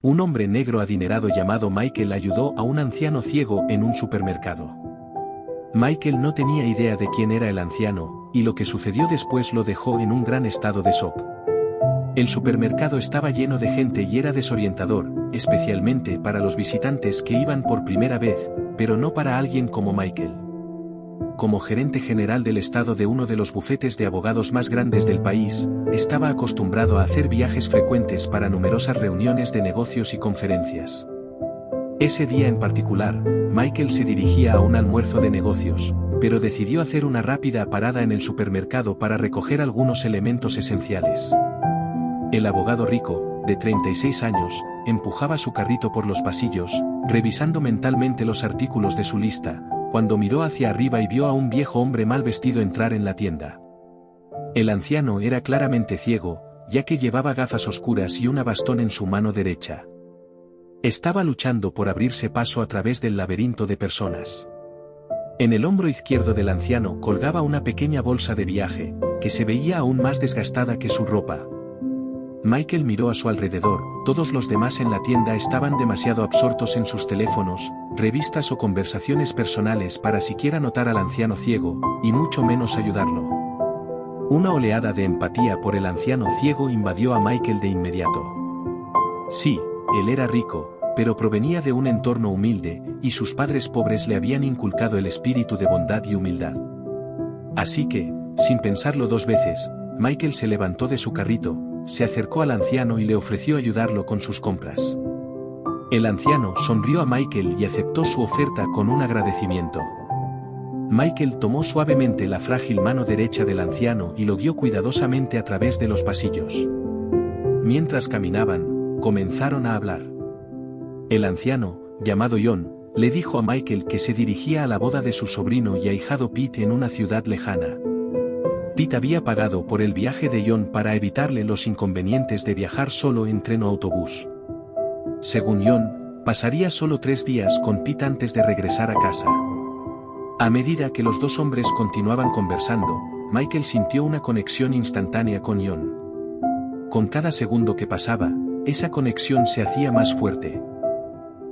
Un hombre negro adinerado llamado Michael ayudó a un anciano ciego en un supermercado. Michael no tenía idea de quién era el anciano, y lo que sucedió después lo dejó en un gran estado de shock. El supermercado estaba lleno de gente y era desorientador, especialmente para los visitantes que iban por primera vez, pero no para alguien como Michael. Como gerente general del estado de uno de los bufetes de abogados más grandes del país, estaba acostumbrado a hacer viajes frecuentes para numerosas reuniones de negocios y conferencias. Ese día en particular, Michael se dirigía a un almuerzo de negocios, pero decidió hacer una rápida parada en el supermercado para recoger algunos elementos esenciales. El abogado rico, de 36 años, empujaba su carrito por los pasillos, revisando mentalmente los artículos de su lista, cuando miró hacia arriba y vio a un viejo hombre mal vestido entrar en la tienda. El anciano era claramente ciego, ya que llevaba gafas oscuras y una bastón en su mano derecha. Estaba luchando por abrirse paso a través del laberinto de personas. En el hombro izquierdo del anciano colgaba una pequeña bolsa de viaje, que se veía aún más desgastada que su ropa. Michael miró a su alrededor, todos los demás en la tienda estaban demasiado absortos en sus teléfonos, revistas o conversaciones personales para siquiera notar al anciano ciego, y mucho menos ayudarlo. Una oleada de empatía por el anciano ciego invadió a Michael de inmediato. Sí, él era rico, pero provenía de un entorno humilde, y sus padres pobres le habían inculcado el espíritu de bondad y humildad. Así que, sin pensarlo dos veces, Michael se levantó de su carrito, se acercó al anciano y le ofreció ayudarlo con sus compras. El anciano sonrió a Michael y aceptó su oferta con un agradecimiento. Michael tomó suavemente la frágil mano derecha del anciano y lo guió cuidadosamente a través de los pasillos. Mientras caminaban, comenzaron a hablar. El anciano, llamado John, le dijo a Michael que se dirigía a la boda de su sobrino y ahijado Pete en una ciudad lejana. Pete había pagado por el viaje de John para evitarle los inconvenientes de viajar solo en tren o autobús. Según John, pasaría solo 3 días con Pete antes de regresar a casa. A medida que los dos hombres continuaban conversando, Michael sintió una conexión instantánea con John. Con cada segundo que pasaba, esa conexión se hacía más fuerte.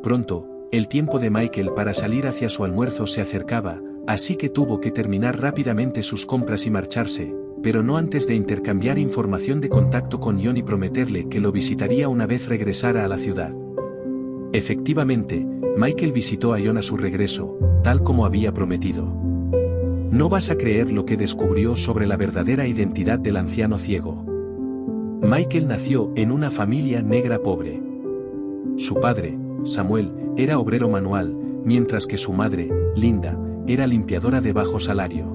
Pronto, el tiempo de Michael para salir hacia su almuerzo se acercaba, así que tuvo que terminar rápidamente sus compras y marcharse, pero no antes de intercambiar información de contacto con John y prometerle que lo visitaría una vez regresara a la ciudad. Efectivamente, Michael visitó a John a su regreso, tal como había prometido. No vas a creer lo que descubrió sobre la verdadera identidad del anciano ciego. Michael nació en una familia negra pobre. Su padre, Samuel, era obrero manual, mientras que su madre, Linda, era limpiadora de bajo salario.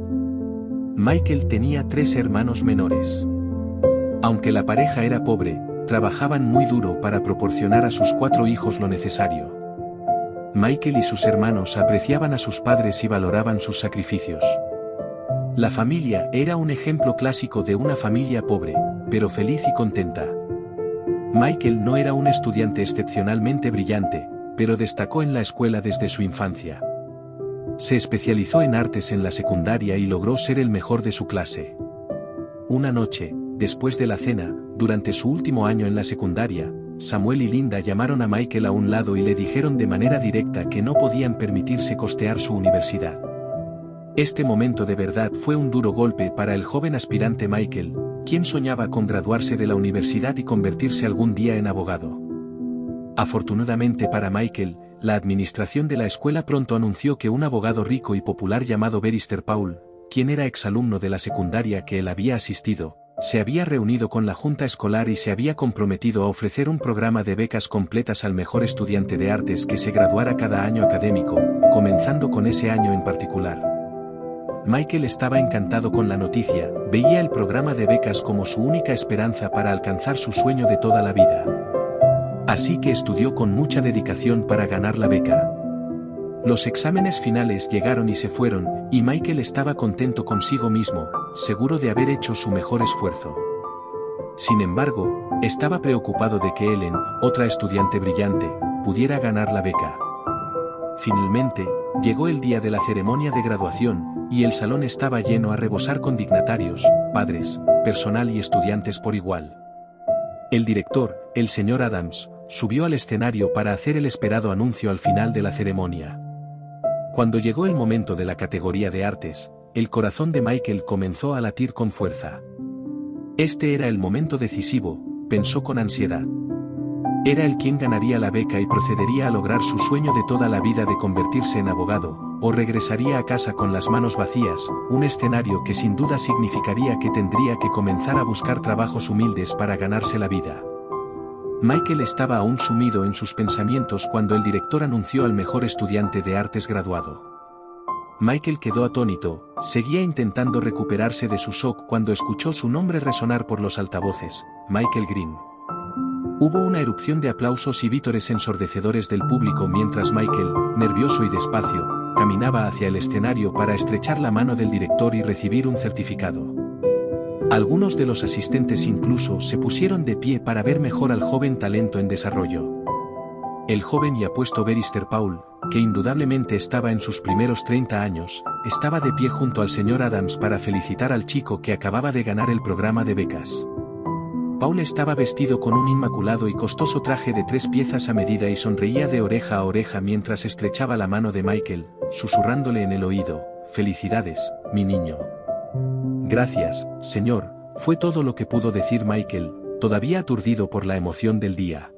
Michael tenía 3 hermanos menores. Aunque la pareja era pobre, trabajaban muy duro para proporcionar a sus 4 hijos lo necesario. Michael y sus hermanos apreciaban a sus padres y valoraban sus sacrificios. La familia era un ejemplo clásico de una familia pobre, pero feliz y contenta. Michael no era un estudiante excepcionalmente brillante, pero destacó en la escuela desde su infancia. Se especializó en artes en la secundaria y logró ser el mejor de su clase. Una noche, después de la cena, durante su último año en la secundaria, Samuel y Linda llamaron a Michael a un lado y le dijeron de manera directa que no podían permitirse costear su universidad. Este momento de verdad fue un duro golpe para el joven aspirante Michael, quien soñaba con graduarse de la universidad y convertirse algún día en abogado. Afortunadamente para Michael, la administración de la escuela pronto anunció que un abogado rico y popular llamado Barrister Paul, quien era exalumno de la secundaria que él había asistido, se había reunido con la junta escolar y se había comprometido a ofrecer un programa de becas completas al mejor estudiante de artes que se graduara cada año académico, comenzando con ese año en particular. Michael estaba encantado con la noticia, veía el programa de becas como su única esperanza para alcanzar su sueño de toda la vida. Así que estudió con mucha dedicación para ganar la beca. Los exámenes finales llegaron y se fueron, y Michael estaba contento consigo mismo, seguro de haber hecho su mejor esfuerzo. Sin embargo, estaba preocupado de que Ellen, otra estudiante brillante, pudiera ganar la beca. Finalmente, llegó el día de la ceremonia de graduación, y el salón estaba lleno a rebosar con dignatarios, padres, personal y estudiantes por igual. El director, el señor Adams, subió al escenario para hacer el esperado anuncio al final de la ceremonia. Cuando llegó el momento de la categoría de artes, el corazón de Michael comenzó a latir con fuerza. Este era el momento decisivo, pensó con ansiedad. Era él quien ganaría la beca y procedería a lograr su sueño de toda la vida de convertirse en abogado, o regresaría a casa con las manos vacías, un escenario que sin duda significaría que tendría que comenzar a buscar trabajos humildes para ganarse la vida. Michael estaba aún sumido en sus pensamientos cuando el director anunció al mejor estudiante de artes graduado. Michael quedó atónito, seguía intentando recuperarse de su shock cuando escuchó su nombre resonar por los altavoces, Michael Green. Hubo una erupción de aplausos y vítores ensordecedores del público mientras Michael, nervioso y despacio, caminaba hacia el escenario para estrechar la mano del director y recibir un certificado. Algunos de los asistentes incluso se pusieron de pie para ver mejor al joven talento en desarrollo. El joven y apuesto barrister Paul, que indudablemente estaba en sus primeros 30 años, estaba de pie junto al señor Adams para felicitar al chico que acababa de ganar el programa de becas. Paul estaba vestido con un inmaculado y costoso traje de 3 piezas a medida y sonreía de oreja a oreja mientras estrechaba la mano de Michael, susurrándole en el oído, «Felicidades, mi niño». «Gracias, señor», fue todo lo que pudo decir Michael, todavía aturdido por la emoción del día.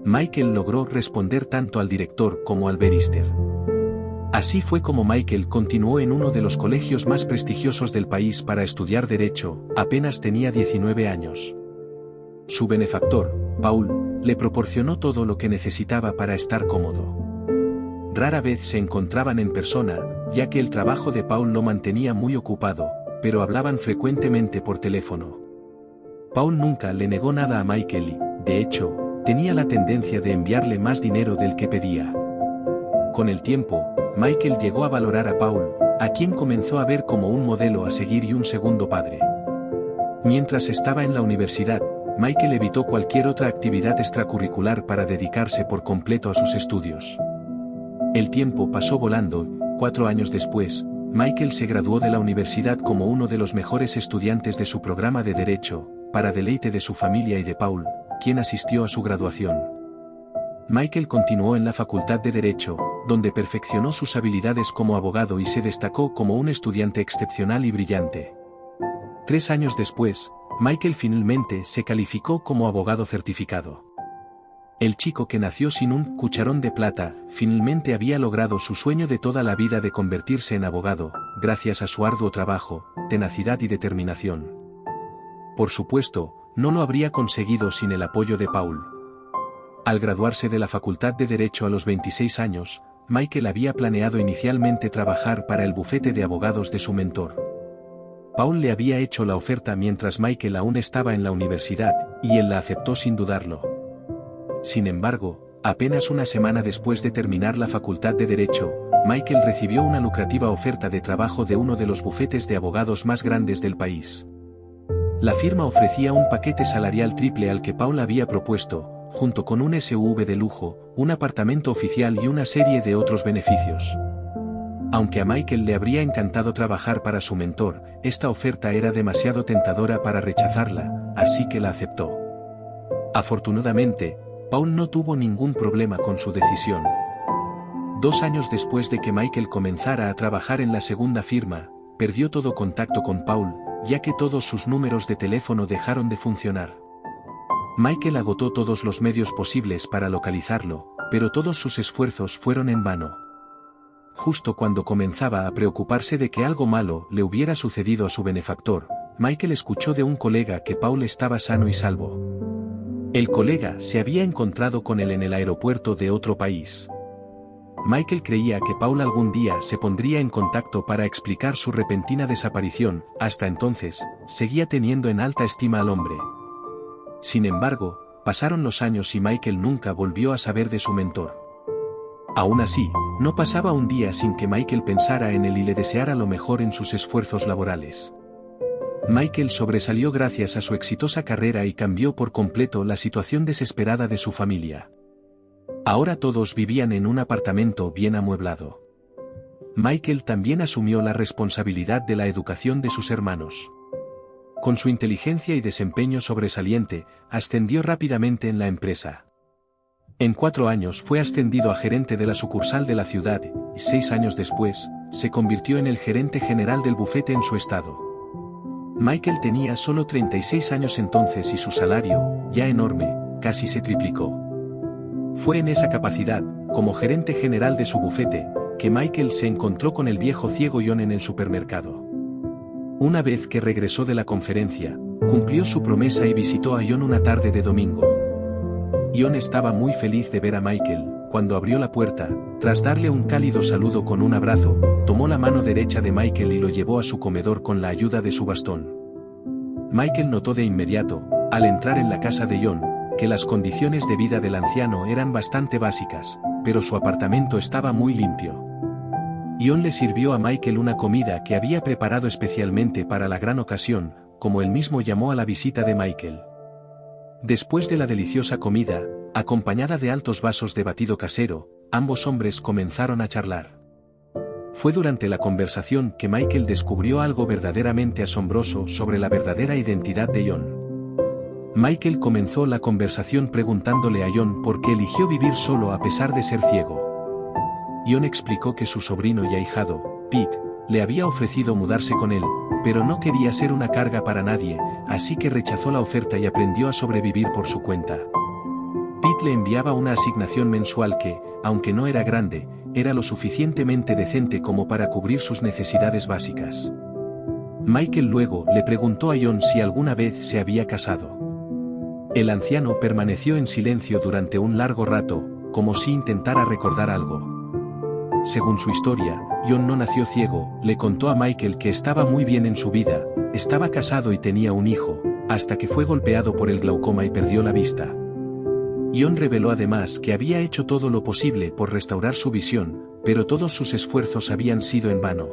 Michael logró responder tanto al director como al barrister. Así fue como Michael continuó en uno de los colegios más prestigiosos del país para estudiar Derecho, apenas tenía 19 años. Su benefactor, Paul, le proporcionó todo lo que necesitaba para estar cómodo. Rara vez se encontraban en persona, ya que el trabajo de Paul lo mantenía muy ocupado, pero hablaban frecuentemente por teléfono. Paul nunca le negó nada a Michael y, de hecho, tenía la tendencia de enviarle más dinero del que pedía. Con el tiempo, Michael llegó a valorar a Paul, a quien comenzó a ver como un modelo a seguir y un segundo padre. Mientras estaba en la universidad, Michael evitó cualquier otra actividad extracurricular para dedicarse por completo a sus estudios. El tiempo pasó volando, 4 años después, Michael se graduó de la universidad como uno de los mejores estudiantes de su programa de Derecho, para deleite de su familia y de Paul, quien asistió a su graduación. Michael continuó en la Facultad de Derecho, donde perfeccionó sus habilidades como abogado y se destacó como un estudiante excepcional y brillante. 3 años después, Michael finalmente se calificó como abogado certificado. El chico que nació sin un cucharón de plata, finalmente había logrado su sueño de toda la vida de convertirse en abogado, gracias a su arduo trabajo, tenacidad y determinación. Por supuesto, no lo habría conseguido sin el apoyo de Paul. Al graduarse de la Facultad de Derecho a los 26 años, Michael había planeado inicialmente trabajar para el bufete de abogados de su mentor. Paul le había hecho la oferta mientras Michael aún estaba en la universidad, y él la aceptó sin dudarlo. Sin embargo, apenas una semana después de terminar la Facultad de Derecho, Michael recibió una lucrativa oferta de trabajo de uno de los bufetes de abogados más grandes del país. La firma ofrecía un paquete salarial triple al que Paul había propuesto, junto con un SUV de lujo, un apartamento oficial y una serie de otros beneficios. Aunque a Michael le habría encantado trabajar para su mentor, esta oferta era demasiado tentadora para rechazarla, así que la aceptó. Afortunadamente, Paul no tuvo ningún problema con su decisión. 2 años después de que Michael comenzara a trabajar en la segunda firma, perdió todo contacto con Paul, ya que todos sus números de teléfono dejaron de funcionar. Michael agotó todos los medios posibles para localizarlo, pero todos sus esfuerzos fueron en vano. Justo cuando comenzaba a preocuparse de que algo malo le hubiera sucedido a su benefactor, Michael escuchó de un colega que Paul estaba sano y salvo. El colega se había encontrado con él en el aeropuerto de otro país. Michael creía que Paul algún día se pondría en contacto para explicar su repentina desaparición, hasta entonces, seguía teniendo en alta estima al hombre. Sin embargo, pasaron los años y Michael nunca volvió a saber de su mentor. Aún así, no pasaba un día sin que Michael pensara en él y le deseara lo mejor en sus esfuerzos laborales. Michael sobresalió gracias a su exitosa carrera y cambió por completo la situación desesperada de su familia. Ahora todos vivían en un apartamento bien amueblado. Michael también asumió la responsabilidad de la educación de sus hermanos. Con su inteligencia y desempeño sobresaliente, ascendió rápidamente en la empresa. En 4 años fue ascendido a gerente de la sucursal de la ciudad y 6 años después, se convirtió en el gerente general del bufete en su estado. Michael tenía solo 36 años entonces y su salario, ya enorme, casi se triplicó. Fue en esa capacidad, como gerente general de su bufete, que Michael se encontró con el viejo ciego John en el supermercado. Una vez que regresó de la conferencia, cumplió su promesa y visitó a John una tarde de domingo. John estaba muy feliz de ver a Michael. Cuando abrió la puerta, tras darle un cálido saludo con un abrazo, tomó la mano derecha de Michael y lo llevó a su comedor con la ayuda de su bastón. Michael notó de inmediato, al entrar en la casa de John, que las condiciones de vida del anciano eran bastante básicas, pero su apartamento estaba muy limpio. John le sirvió a Michael una comida que había preparado especialmente para la gran ocasión, como él mismo llamó a la visita de Michael. Después de la deliciosa comida, acompañada de altos vasos de batido casero, ambos hombres comenzaron a charlar. Fue durante la conversación que Michael descubrió algo verdaderamente asombroso sobre la verdadera identidad de John. Michael comenzó la conversación preguntándole a John por qué eligió vivir solo a pesar de ser ciego. John explicó que su sobrino y ahijado, Pete, le había ofrecido mudarse con él, pero no quería ser una carga para nadie, así que rechazó la oferta y aprendió a sobrevivir por su cuenta. Pete le enviaba una asignación mensual que, aunque no era grande, era lo suficientemente decente como para cubrir sus necesidades básicas. Michael luego le preguntó a John si alguna vez se había casado. El anciano permaneció en silencio durante un largo rato, como si intentara recordar algo. Según su historia, John no nació ciego, le contó a Michael que estaba muy bien en su vida, estaba casado y tenía un hijo, hasta que fue golpeado por el glaucoma y perdió la vista. John reveló además que había hecho todo lo posible por restaurar su visión, pero todos sus esfuerzos habían sido en vano.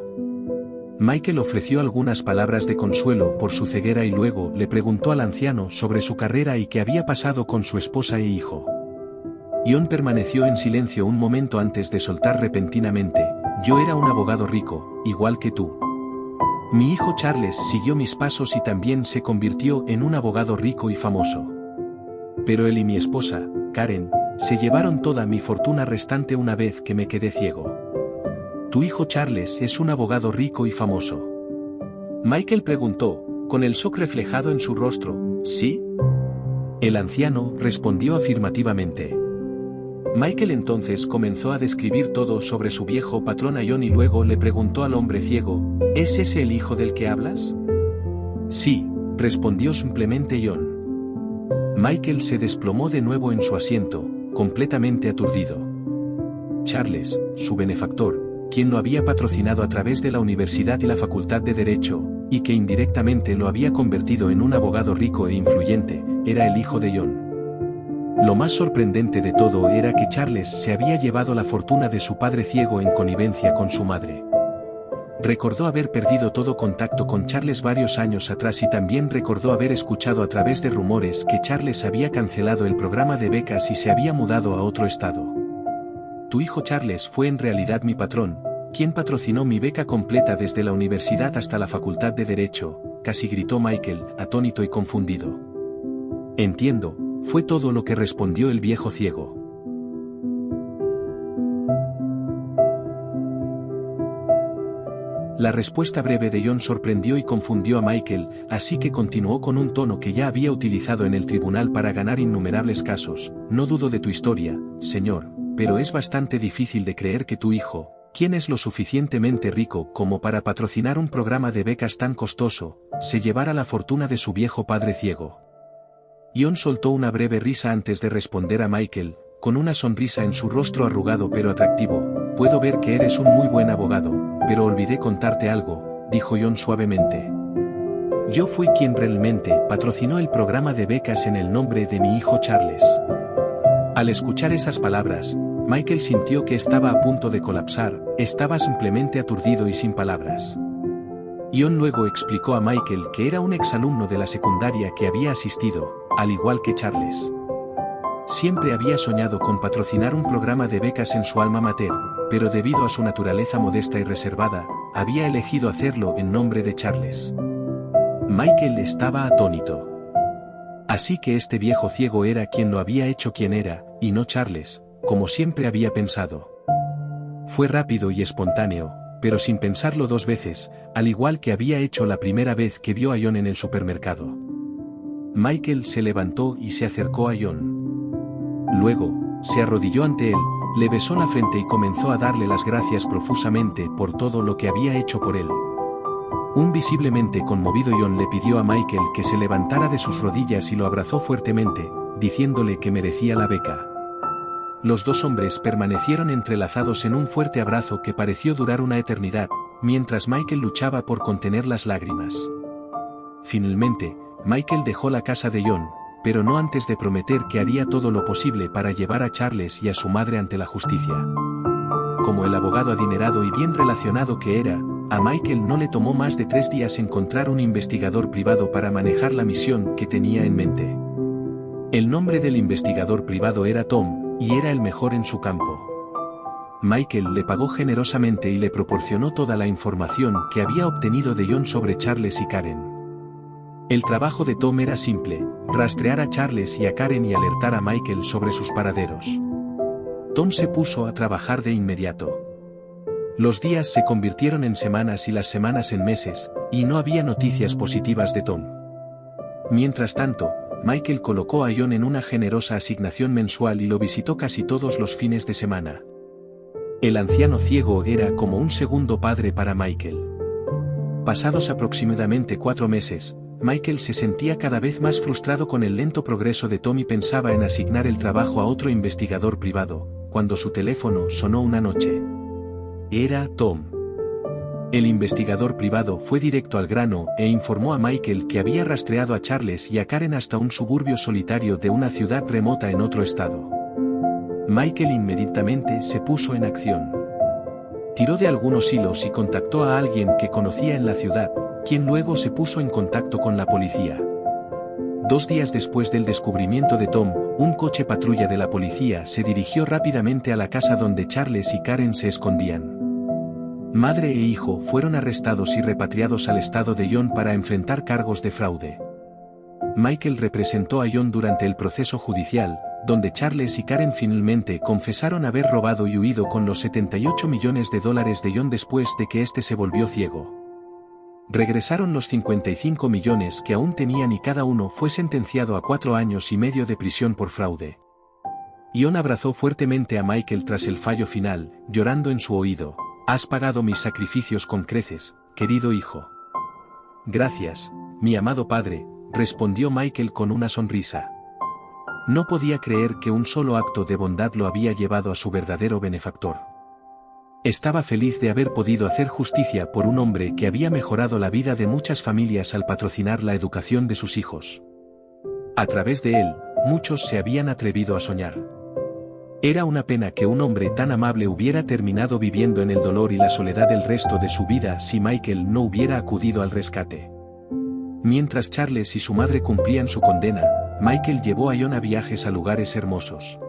Michael ofreció algunas palabras de consuelo por su ceguera y luego le preguntó al anciano sobre su carrera y qué había pasado con su esposa e hijo. John permaneció en silencio un momento antes de soltar repentinamente: yo era un abogado rico, igual que tú. Mi hijo Charles siguió mis pasos y también se convirtió en un abogado rico y famoso. Pero él y mi esposa, Karen, se llevaron toda mi fortuna restante una vez que me quedé ciego. Tu hijo Charles es un abogado rico y famoso. Michael preguntó, con el shock reflejado en su rostro. ¿Sí? El anciano respondió afirmativamente. Michael entonces comenzó a describir todo sobre su viejo patrón a John y luego le preguntó al hombre ciego, ¿es ese el hijo del que hablas? Sí, respondió simplemente John. Michael se desplomó de nuevo en su asiento, completamente aturdido. Charles, su benefactor, quien lo había patrocinado a través de la universidad y la facultad de Derecho, y que indirectamente lo había convertido en un abogado rico e influyente, era el hijo de John. Lo más sorprendente de todo era que Charles se había llevado la fortuna de su padre ciego en connivencia con su madre. Recordó haber perdido todo contacto con Charles varios años atrás y también recordó haber escuchado a través de rumores que Charles había cancelado el programa de becas y se había mudado a otro estado. Tu hijo Charles fue en realidad mi patrón, quien patrocinó mi beca completa desde la universidad hasta la facultad de Derecho, casi gritó Michael, atónito y confundido. Entiendo, fue todo lo que respondió el viejo ciego. La respuesta breve de John sorprendió y confundió a Michael, así que continuó con un tono que ya había utilizado en el tribunal para ganar innumerables casos. No dudo de tu historia, señor, pero es bastante difícil de creer que tu hijo, quien es lo suficientemente rico como para patrocinar un programa de becas tan costoso, se llevara la fortuna de su viejo padre ciego. John soltó una breve risa antes de responder a Michael, con una sonrisa en su rostro arrugado pero atractivo. Puedo ver que eres un muy buen abogado, pero olvidé contarte algo, dijo John suavemente. Yo fui quien realmente patrocinó el programa de becas en el nombre de mi hijo Charles. Al escuchar esas palabras, Michael sintió que estaba a punto de colapsar, estaba simplemente aturdido y sin palabras. John luego explicó a Michael que era un exalumno de la secundaria que había asistido, al igual que Charles. Siempre había soñado con patrocinar un programa de becas en su alma mater, pero debido a su naturaleza modesta y reservada, había elegido hacerlo en nombre de Charles. Michael estaba atónito. Así que este viejo ciego era quien lo había hecho quien era, y no Charles, como siempre había pensado. Fue rápido y espontáneo, pero sin pensarlo dos veces, al igual que había hecho la primera vez que vio a John en el supermercado. Michael se levantó y se acercó a John. Luego, se arrodilló ante él, le besó la frente y comenzó a darle las gracias profusamente por todo lo que había hecho por él. Un visiblemente conmovido John le pidió a Michael que se levantara de sus rodillas y lo abrazó fuertemente, diciéndole que merecía la beca. Los dos hombres permanecieron entrelazados en un fuerte abrazo que pareció durar una eternidad, mientras Michael luchaba por contener las lágrimas. Finalmente, Michael dejó la casa de John, pero no antes de prometer que haría todo lo posible para llevar a Charles y a su madre ante la justicia. Como el abogado adinerado y bien relacionado que era, a Michael no le tomó más de 3 días encontrar un investigador privado para manejar la misión que tenía en mente. El nombre del investigador privado era Tom, y era el mejor en su campo. Michael le pagó generosamente y le proporcionó toda la información que había obtenido de John sobre Charles y Karen. El trabajo de Tom era simple, rastrear a Charles y a Karen y alertar a Michael sobre sus paraderos. Tom se puso a trabajar de inmediato. Los días se convirtieron en semanas y las semanas en meses, y no había noticias positivas de Tom. Mientras tanto, Michael colocó a John en una generosa asignación mensual y lo visitó casi todos los fines de semana. El anciano ciego era como un segundo padre para Michael. Pasados aproximadamente 4 meses, Michael se sentía cada vez más frustrado con el lento progreso de Tom y pensaba en asignar el trabajo a otro investigador privado, cuando su teléfono sonó una noche. Era Tom. El investigador privado fue directo al grano e informó a Michael que había rastreado a Charles y a Karen hasta un suburbio solitario de una ciudad remota en otro estado. Michael inmediatamente se puso en acción. Tiró de algunos hilos y contactó a alguien que conocía en la ciudad, quien luego se puso en contacto con la policía. 2 días después del descubrimiento de Tom, un coche patrulla de la policía se dirigió rápidamente a la casa donde Charles y Karen se escondían. Madre e hijo fueron arrestados y repatriados al estado de John para enfrentar cargos de fraude. Michael representó a John durante el proceso judicial, donde Charles y Karen finalmente confesaron haber robado y huido con los $78 millones de John después de que éste se volvió ciego. Regresaron los 55 millones que aún tenían y cada uno fue sentenciado a 4 años y medio de prisión por fraude. John abrazó fuertemente a Michael tras el fallo final, llorando en su oído: «Has pagado mis sacrificios con creces, querido hijo». «Gracias, mi amado padre», respondió Michael con una sonrisa. No podía creer que un solo acto de bondad lo había llevado a su verdadero benefactor. Estaba feliz de haber podido hacer justicia por un hombre que había mejorado la vida de muchas familias al patrocinar la educación de sus hijos. A través de él, muchos se habían atrevido a soñar. Era una pena que un hombre tan amable hubiera terminado viviendo en el dolor y la soledad el resto de su vida si Michael no hubiera acudido al rescate. Mientras Charles y su madre cumplían su condena, Michael llevó a John a viajes a lugares hermosos.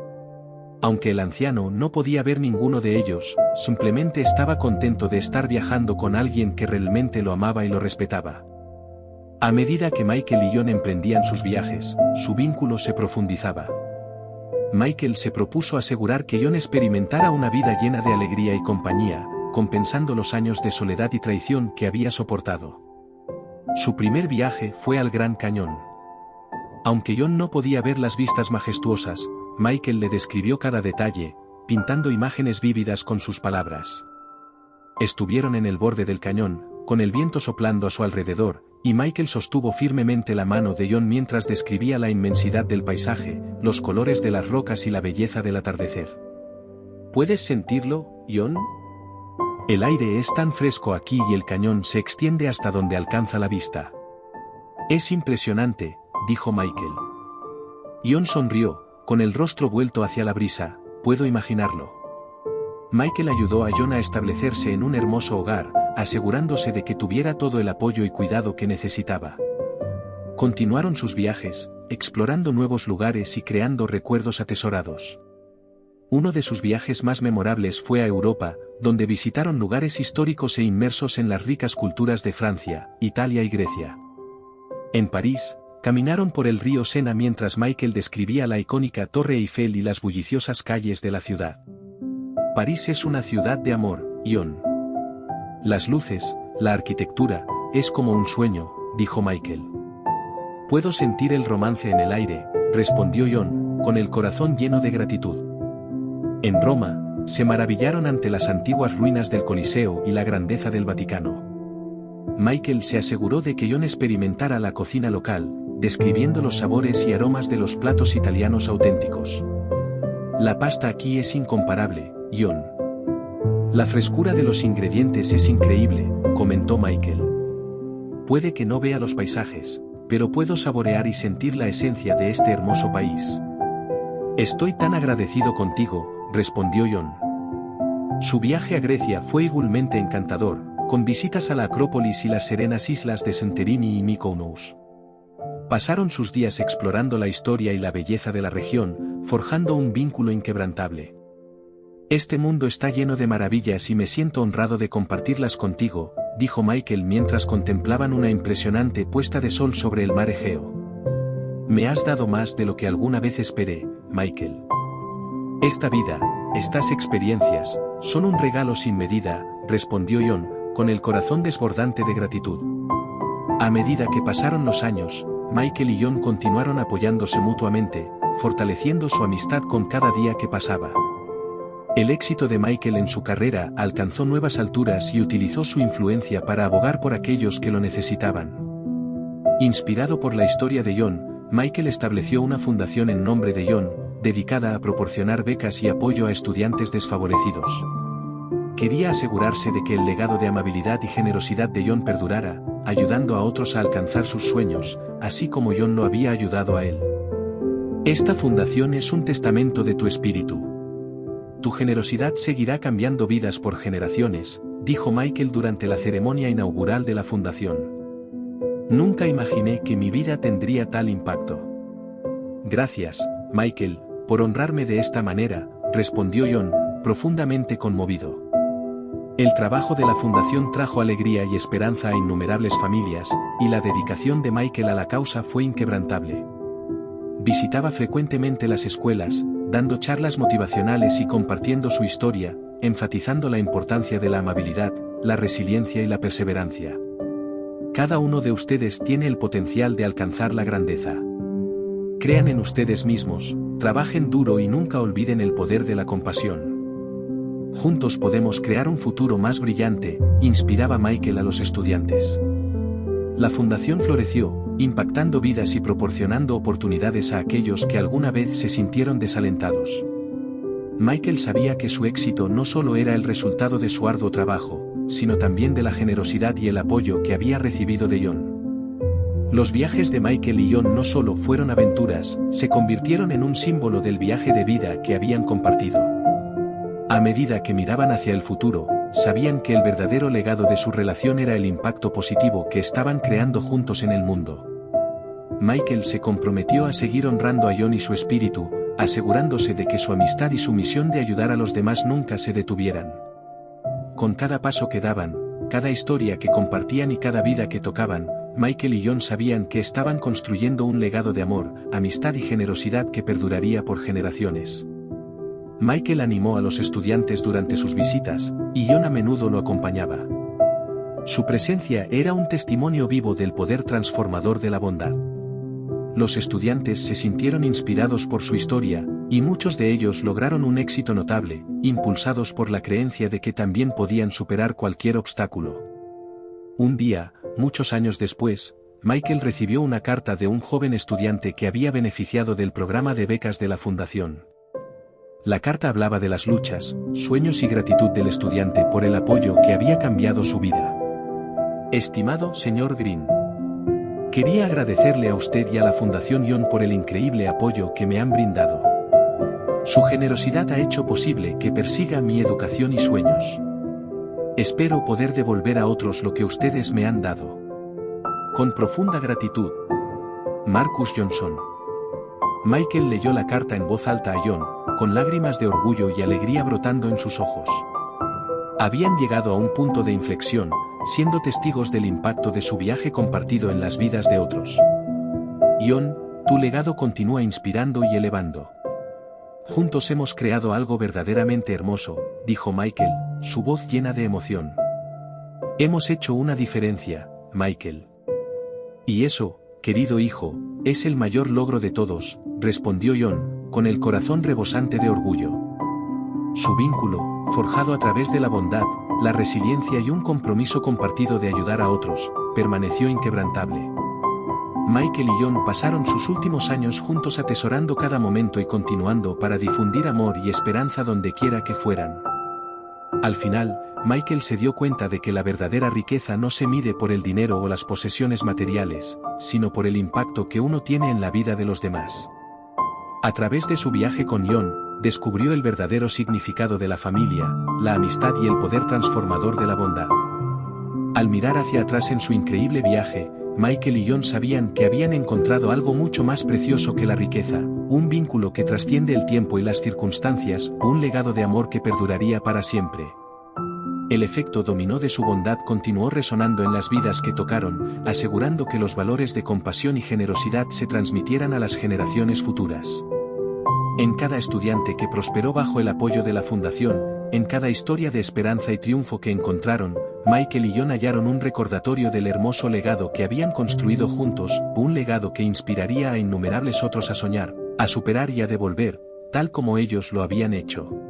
Aunque el anciano no podía ver ninguno de ellos, simplemente estaba contento de estar viajando con alguien que realmente lo amaba y lo respetaba. A medida que Michael y John emprendían sus viajes, su vínculo se profundizaba. Michael se propuso asegurar que John experimentara una vida llena de alegría y compañía, compensando los años de soledad y traición que había soportado. Su primer viaje fue al Gran Cañón. Aunque John no podía ver las vistas majestuosas, Michael le describió cada detalle, pintando imágenes vívidas con sus palabras. Estuvieron en el borde del cañón, con el viento soplando a su alrededor, y Michael sostuvo firmemente la mano de John mientras describía la inmensidad del paisaje, los colores de las rocas y la belleza del atardecer. ¿Puedes sentirlo, John? El aire es tan fresco aquí y el cañón se extiende hasta donde alcanza la vista. Es impresionante, dijo Michael. John sonrió, con el rostro vuelto hacia la brisa. Puedo imaginarlo. Michael ayudó a John a establecerse en un hermoso hogar, asegurándose de que tuviera todo el apoyo y cuidado que necesitaba. Continuaron sus viajes, explorando nuevos lugares y creando recuerdos atesorados. Uno de sus viajes más memorables fue a Europa, donde visitaron lugares históricos e inmersos en las ricas culturas de Francia, Italia y Grecia. En París, Caminaron por el río Sena mientras Michael describía la icónica Torre Eiffel y las bulliciosas calles de la ciudad. París es una ciudad de amor, Ion. Las luces, la arquitectura, es como un sueño, dijo Michael. Puedo sentir el romance en el aire, respondió Ion, con el corazón lleno de gratitud. En Roma, se maravillaron ante las antiguas ruinas del Coliseo y la grandeza del Vaticano. Michael se aseguró de que Ion experimentara la cocina local, describiendo los sabores y aromas de los platos italianos auténticos. La pasta aquí es incomparable, Ion. La frescura de los ingredientes es increíble, comentó Michael. Puede que no vea los paisajes, pero puedo saborear y sentir la esencia de este hermoso país. Estoy tan agradecido contigo, respondió Ion. Su viaje a Grecia fue igualmente encantador, con visitas a la Acrópolis y las serenas islas de Santorini y Mykonos. Pasaron sus días explorando la historia y la belleza de la región, forjando un vínculo inquebrantable. Este mundo está lleno de maravillas y me siento honrado de compartirlas contigo, dijo Michael mientras contemplaban una impresionante puesta de sol sobre el mar Egeo. Me has dado más de lo que alguna vez esperé, Michael. Esta vida, estas experiencias, son un regalo sin medida, respondió Ion, con el corazón desbordante de gratitud. A medida que pasaron los años, Michael y Ion continuaron apoyándose mutuamente, fortaleciendo su amistad con cada día que pasaba. El éxito de Michael en su carrera alcanzó nuevas alturas y utilizó su influencia para abogar por aquellos que lo necesitaban. Inspirado por la historia de Ion, Michael estableció una fundación en nombre de Ion, dedicada a proporcionar becas y apoyo a estudiantes desfavorecidos. Quería asegurarse de que el legado de amabilidad y generosidad de Ion perdurara, ayudando a otros a alcanzar sus sueños, así como Ion lo había ayudado a él. Esta fundación es un testamento de tu espíritu. Tu generosidad seguirá cambiando vidas por generaciones, dijo Michael durante la ceremonia inaugural de la fundación. Nunca imaginé que mi vida tendría tal impacto. Gracias, Michael, por honrarme de esta manera, respondió Ion, profundamente conmovido. El trabajo de la fundación trajo alegría y esperanza a innumerables familias, y la dedicación de Michael a la causa fue inquebrantable. Visitaba frecuentemente las escuelas, dando charlas motivacionales y compartiendo su historia, enfatizando la importancia de la amabilidad, la resiliencia y la perseverancia. Cada uno de ustedes tiene el potencial de alcanzar la grandeza. Crean en ustedes mismos, trabajen duro y nunca olviden el poder de la compasión. Juntos podemos crear un futuro más brillante, inspiraba Michael a los estudiantes. La fundación floreció, impactando vidas y proporcionando oportunidades a aquellos que alguna vez se sintieron desalentados. Michael sabía que su éxito no solo era el resultado de su arduo trabajo, sino también de la generosidad y el apoyo que había recibido de Ion. Los viajes de Michael y Ion no solo fueron aventuras, se convirtieron en un símbolo del viaje de vida que habían compartido. A medida que miraban hacia el futuro, sabían que el verdadero legado de su relación era el impacto positivo que estaban creando juntos en el mundo. Michael se comprometió a seguir honrando a Ion y su espíritu, asegurándose de que su amistad y su misión de ayudar a los demás nunca se detuvieran. Con cada paso que daban, cada historia que compartían y cada vida que tocaban, Michael y Ion sabían que estaban construyendo un legado de amor, amistad y generosidad que perduraría por generaciones. Michael animó a los estudiantes durante sus visitas, y Ion a menudo lo acompañaba. Su presencia era un testimonio vivo del poder transformador de la bondad. Los estudiantes se sintieron inspirados por su historia, y muchos de ellos lograron un éxito notable, impulsados por la creencia de que también podían superar cualquier obstáculo. Un día, muchos años después, Michael recibió una carta de un joven estudiante que había beneficiado del programa de becas de la fundación. La carta hablaba de las luchas, sueños y gratitud del estudiante por el apoyo que había cambiado su vida. Estimado señor Green, quería agradecerle a usted y a la Fundación Ion por el increíble apoyo que me han brindado. Su generosidad ha hecho posible que persiga mi educación y sueños. Espero poder devolver a otros lo que ustedes me han dado. Con profunda gratitud. Marcus Johnson. Michael leyó la carta en voz alta a Ion, con lágrimas de orgullo y alegría brotando en sus ojos. Habían llegado a un punto de inflexión, siendo testigos del impacto de su viaje compartido en las vidas de otros. John, tu legado continúa inspirando y elevando. Juntos hemos creado algo verdaderamente hermoso, dijo Michael, su voz llena de emoción. Hemos hecho una diferencia, Michael. Y eso, querido hijo, es el mayor logro de todos, respondió John, con el corazón rebosante de orgullo. Su vínculo, forjado a través de la bondad, la resiliencia y un compromiso compartido de ayudar a otros, permaneció inquebrantable. Michael y John pasaron sus últimos años juntos atesorando cada momento y continuando para difundir amor y esperanza donde quiera que fueran. Al final, Michael se dio cuenta de que la verdadera riqueza no se mide por el dinero o las posesiones materiales, sino por el impacto que uno tiene en la vida de los demás. A través de su viaje con John, descubrió el verdadero significado de la familia, la amistad y el poder transformador de la bondad. Al mirar hacia atrás en su increíble viaje, Michael y John sabían que habían encontrado algo mucho más precioso que la riqueza, un vínculo que trasciende el tiempo y las circunstancias, un legado de amor que perduraría para siempre. El efecto dominó de su bondad continuó resonando en las vidas que tocaron, asegurando que los valores de compasión y generosidad se transmitieran a las generaciones futuras. En cada estudiante que prosperó bajo el apoyo de la fundación, en cada historia de esperanza y triunfo que encontraron, Michael y John hallaron un recordatorio del hermoso legado que habían construido juntos, un legado que inspiraría a innumerables otros a soñar, a superar y a devolver, tal como ellos lo habían hecho.